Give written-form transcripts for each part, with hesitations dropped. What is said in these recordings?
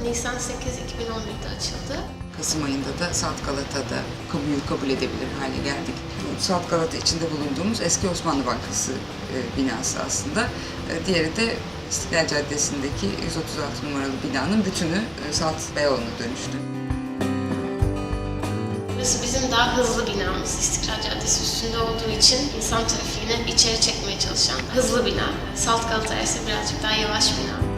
Nisan 8, 2011'de açıldı. Kasım ayında da Salt Galata'da kabul edebilir hale geldik. Bu Salt Galata içinde bulunduğumuz eski Osmanlı Bankası binası aslında. Diğeri de İstiklal Caddesi'ndeki 136 numaralı binanın bütünü Salt Beyoğlu'na dönüştü. Burası bizim daha hızlı binamız. İstiklal Caddesi üstünde olduğu için insan trafiğini içeri çekmeye çalışan hızlı bina. Salt Galata ise birazcık daha yavaş bina.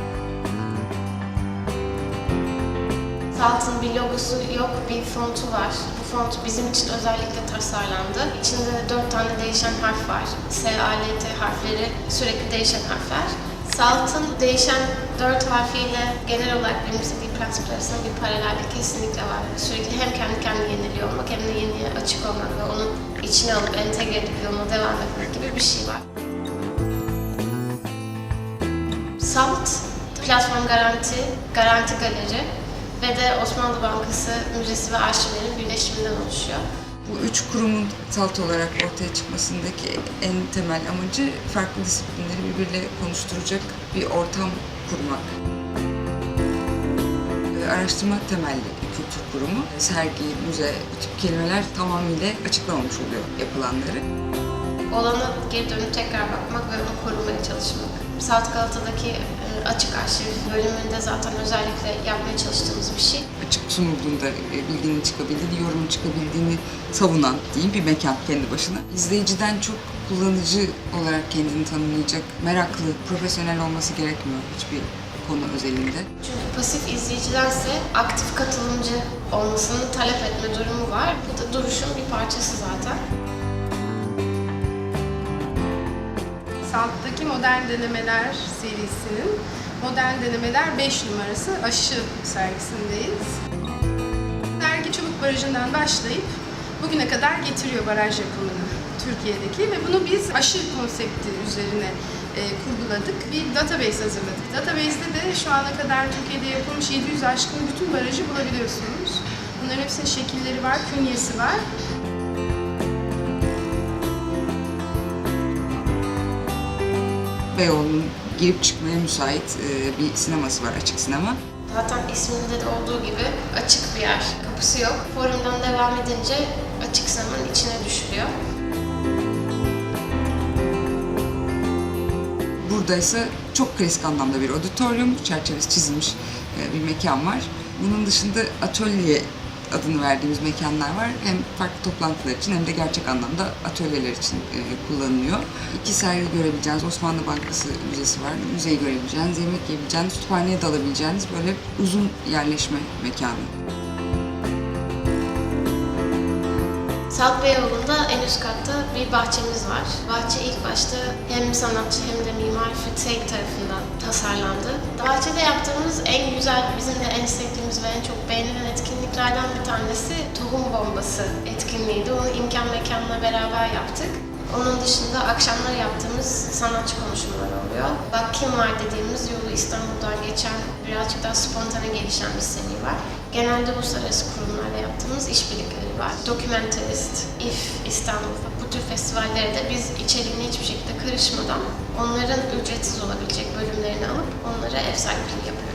Salt'ın bir logosu yok, bir fontu var. Bu font bizim için özellikle tasarlandı. İçinde 4 tane değişen harf var. S, A, L, T harfleri sürekli değişen harfler. Salt'ın değişen 4 harfiyle genel olarak benimsediği prensipler arasında bir paralellik kesinlikle var. Sürekli hem kendi kendine yeniliyor olmak hem de yeniye açık olmak ve onun içine alıp entegre edip yoluna devam etmek gibi bir şey var. Salt, platform garanti, garanti galeri ve de Osmanlı Bankası Müzesi ve arşivlerin birleşiminden oluşuyor. Bu üç kurumun Salt olarak ortaya çıkmasındaki en temel amacı farklı disiplinleri birbiriyle konuşturacak bir ortam kurmak. Araştırma temelli kültür kurumu, sergi, müze, bu tip kelimeler tamamıyla açıklamamış oluyor yapılanları. Olana geri dönüp tekrar bakmak ve onu korumaya çalışmak. Salt Galata'daki açık arşiv bölümünde zaten özellikle yapmaya çalıştığımız bir şey. Açık sunulduğunda bilginin çıkabildiğini, yorumun çıkabildiğini savunan diyeyim bir mekan kendi başına. İzleyiciden çok kullanıcı olarak kendini tanımlayacak, meraklı, profesyonel olması gerekmiyor hiçbir konu özelinde. Çünkü pasif izleyicidense aktif katılımcı olmasını talep etme durumu var. Bu da duruşun bir parçası zaten. Salt'taki Modern Denemeler serisinin Modern Denemeler 5 numarası Aşı sergisindeyiz. Sergi Çubuk Barajı'ndan başlayıp bugüne kadar getiriyor baraj yapımını Türkiye'deki ve bunu biz aşı konsepti üzerine kurguladık. Bir database hazırladık. Database'de de şu ana kadar Türkiye'de yapılmış 700 aşkın bütün barajı bulabiliyorsunuz. Bunların hepsinin şekilleri var, künyesi var. Beyoğlu'nun girip çıkmaya müsait bir sineması var, açık sinema. Zaten isminde de olduğu gibi açık bir yer. Kapısı yok. Forumdan devam edince açık sinemanın içine düşülüyor. Burada ise çok klasik anlamda bir auditorium, çerçevesi çizilmiş bir mekan var. Bunun dışında atölye adını verdiğimiz mekanlar var. Hem farklı toplantılar için hem de gerçek anlamda atölyeler için kullanılıyor. İki sergi görebileceğiniz Osmanlı Bankası Müzesi var. Müzeyi görebileceğiniz, yemek yiyebileceğiniz, kütüphaneye dalabileceğiniz böyle uzun yerleşme mekanı. Salt Beyoğlu'nda en üst katta bir bahçemiz var. Bahçe ilk başta hem sanatçı hem de mimar Ferit Seyit tarafından tasarlandı. Bahçede yaptığımız en güzel, bizim de en sevdiğimiz ve en çok beğenilen etkinliklerden bir tanesi tohum bombası etkinliğiydi. Onu imkan mekanla beraber yaptık. Onun dışında akşamları yaptığımız sanatçı konuşmaları oluyor. Bak Kim Var dediğimiz yolu İstanbul'dan geçen, birazcık daha spontane gelişen bir seri var. Genelde uluslararası kurumlarla yaptığımız işbirlikleri var. Documentarist, IF, İstanbul, bu tür festivallere de biz içeriğine hiçbir şekilde karışmadan onların ücretsiz olabilecek bölümlerini alıp onlara ev sahipliği yapıyoruz.